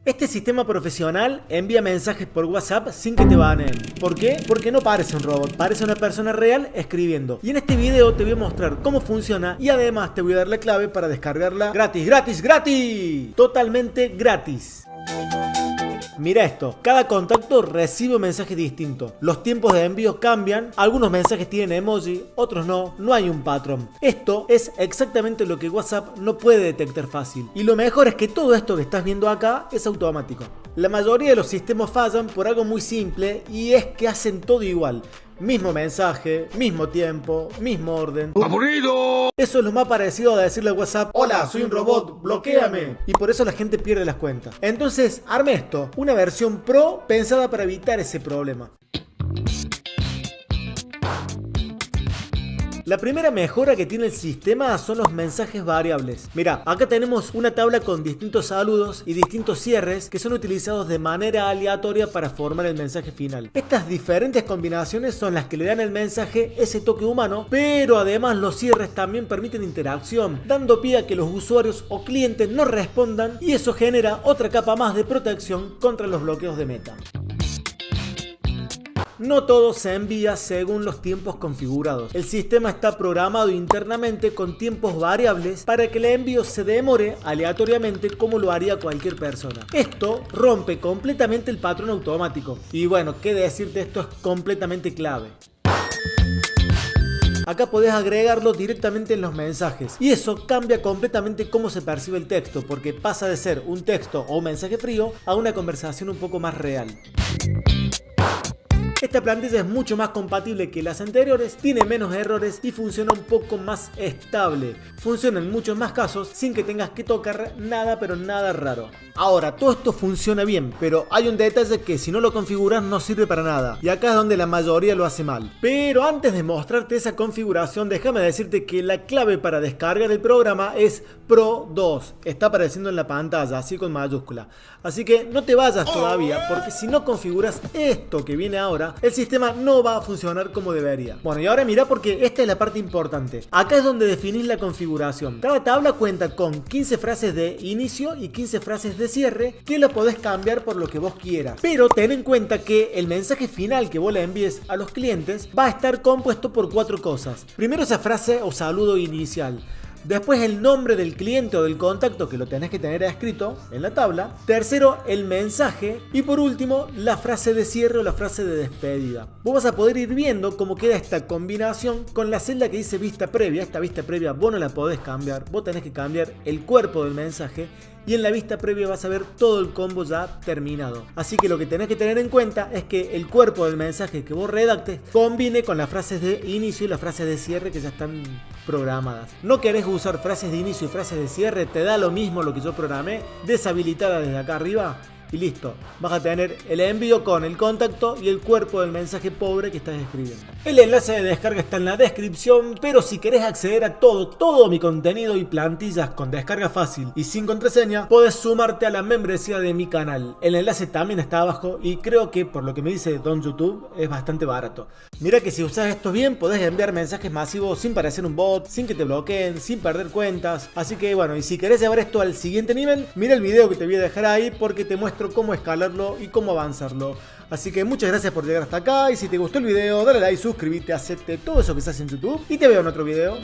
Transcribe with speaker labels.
Speaker 1: Este sistema profesional envía mensajes por WhatsApp sin que te baneen. ¿Por qué? Porque no parece un robot, parece una persona real escribiendo. Y en este video te voy a mostrar cómo funciona y además te voy a dar la clave para descargarla gratis, gratis, gratis. Totalmente gratis. Mira esto, cada contacto recibe un mensaje distinto. Los tiempos de envío cambian, algunos mensajes tienen emoji, otros no hay un patrón. Esto es exactamente lo que WhatsApp no puede detectar fácil. Y lo mejor es que todo esto que estás viendo acá es automático. La mayoría de los sistemas fallan por algo muy simple y es que hacen todo igual. Mismo mensaje, mismo tiempo, mismo orden. ¡Aburrido! Eso es lo más parecido a decirle a WhatsApp: hola, soy un robot, bloquéame. Y por eso la gente pierde las cuentas. Entonces, armé esto, una versión pro pensada para evitar ese problema. La primera mejora que tiene el sistema son los mensajes variables. Mira, acá tenemos una tabla con distintos saludos y distintos cierres que son utilizados de manera aleatoria para formar el mensaje final. Estas diferentes combinaciones son las que le dan al mensaje ese toque humano, pero además los cierres también permiten interacción, dando pie a que los usuarios o clientes no respondan, y eso genera otra capa más de protección contra los bloqueos de meta. No todo se envía según los tiempos configurados. El sistema está programado internamente con tiempos variables para que el envío se demore aleatoriamente como lo haría cualquier persona. Esto rompe completamente el patrón automático. Y bueno, qué decirte, esto es completamente clave. Acá podés agregarlo directamente en los mensajes y eso cambia completamente cómo se percibe el texto, porque pasa de ser un texto o un mensaje frío a una conversación un poco más real. Esta plantilla es mucho más compatible que las anteriores, tiene menos errores y funciona un poco más estable. Funciona en muchos más casos sin que tengas que tocar nada, pero nada raro. Ahora, todo esto funciona bien, pero hay un detalle que si no lo configuras no sirve para nada. Y acá es donde la mayoría lo hace mal. Pero antes de mostrarte esa configuración, déjame decirte que la clave para descargar el programa es Pro2. Está apareciendo en la pantalla, así con mayúscula. Así que no te vayas todavía, porque si no configuras esto que viene ahora, el sistema no va a funcionar como debería. Bueno, y ahora mira, porque esta es la parte importante. Acá es donde definís la configuración. Cada tabla cuenta con 15 frases de inicio y 15 frases de cierre que lo podés cambiar por lo que vos quieras. Pero ten en cuenta que el mensaje final que vos le envíes a los clientes va a estar compuesto por 4 cosas. Primero, esa frase o saludo inicial. Después, el nombre del cliente o del contacto, que lo tenés que tener escrito en la tabla. Tercero, el mensaje. Y por último, la frase de cierre o la frase de despedida. Vos vas a poder ir viendo cómo queda esta combinación con la celda que dice vista previa. Esta vista previa vos no la podés cambiar. Vos tenés que cambiar el cuerpo del mensaje. Y en la vista previa vas a ver todo el combo ya terminado. Así que lo que tenés que tener en cuenta es que el cuerpo del mensaje que vos redactes combine con las frases de inicio y las frases de cierre que ya están programadas. No querés usar frases de inicio y frases de cierre, te da lo mismo lo que yo programé, deshabilitada desde acá arriba. Y listo, vas a tener el envío con el contacto y el cuerpo del mensaje pobre que estás escribiendo. El enlace de descarga está en la descripción, pero si querés acceder a todo mi contenido y plantillas con descarga fácil y sin contraseña, podés sumarte a la membresía de mi canal. El enlace también está abajo y creo que, por lo que me dice Don YouTube, es bastante barato. Mira que si usás esto bien, podés enviar mensajes masivos sin parecer un bot, sin que te bloqueen, sin perder cuentas. Así que bueno, y si querés llevar esto al siguiente nivel, mira el video que te voy a dejar ahí porque te muestro cómo escalarlo y cómo avanzarlo. Así que muchas gracias por llegar hasta acá y si te gustó el video, dale like, suscríbete, acepte todo eso que se hace en YouTube y te veo en otro video.